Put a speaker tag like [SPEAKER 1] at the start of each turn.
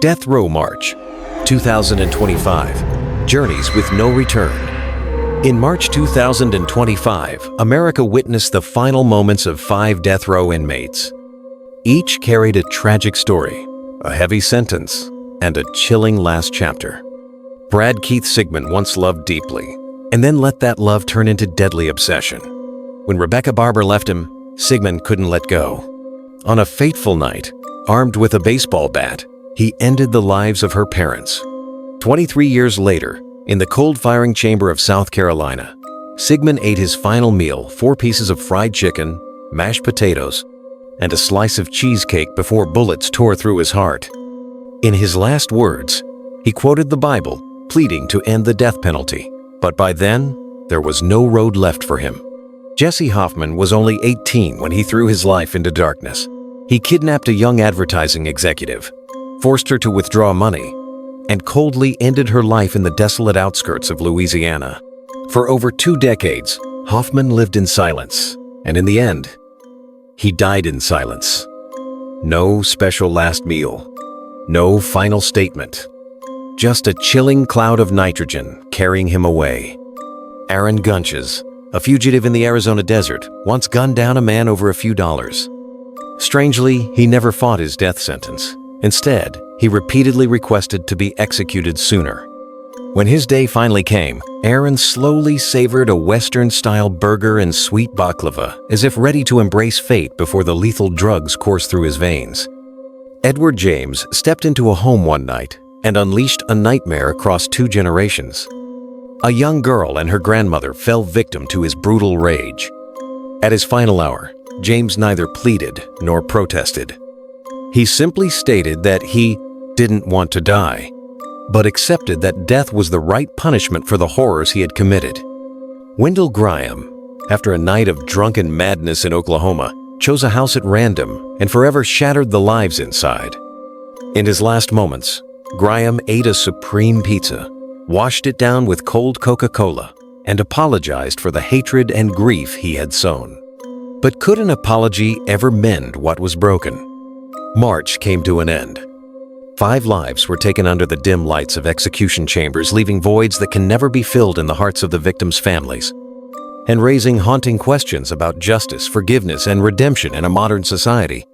[SPEAKER 1] Death Row March, 2025, Journeys with No Return. In March 2025, America witnessed the final moments of 5 death row inmates. Each carried a tragic story, a heavy sentence, and a chilling last chapter. Brad Keith Sigman once loved deeply, and then let that love turn into deadly obsession. When Rebecca Barber left him, Sigman couldn't let go. On a fateful night, armed with a baseball bat, he ended the lives of her parents. 23 years later, in the cold firing chamber of South Carolina, Sigman ate his final meal, 4 pieces of fried chicken, mashed potatoes, and a slice of cheesecake before bullets tore through his heart. In his last words, he quoted the Bible, pleading to end the death penalty. But by then, there was no road left for him. Jesse Hoffman was only 18 when he threw his life into darkness. He kidnapped a young advertising executive, forced her to withdraw money, and coldly ended her life in the desolate outskirts of Louisiana. For over 2 decades, Hoffman lived in silence, and in the end, he died in silence. No special last meal, no final statement, just a chilling cloud of nitrogen carrying him away. Aaron Gunches, a fugitive in the Arizona desert, once gunned down a man over a few dollars. Strangely, he never fought his death sentence. Instead, he repeatedly requested to be executed sooner. When his day finally came, Aaron slowly savored a Western-style burger and sweet baklava, as if ready to embrace fate before the lethal drugs coursed through his veins. Edward James stepped into a home one night and unleashed a nightmare across 2 generations. A young girl and her grandmother fell victim to his brutal rage. At his final hour, James neither pleaded nor protested. He simply stated that he didn't want to die, but accepted that death was the right punishment for the horrors he had committed. Wendell Gryom, after a night of drunken madness in Oklahoma, chose a house at random and forever shattered the lives inside. In his last moments, Gryom ate a supreme pizza, washed it down with cold Coca-Cola, and apologized for the hatred and grief he had sown. But could an apology ever mend what was broken? March came to an end. 5 lives were taken under the dim lights of execution chambers, leaving voids that can never be filled in the hearts of the victims' families, and raising haunting questions about justice, forgiveness, and redemption in a modern society.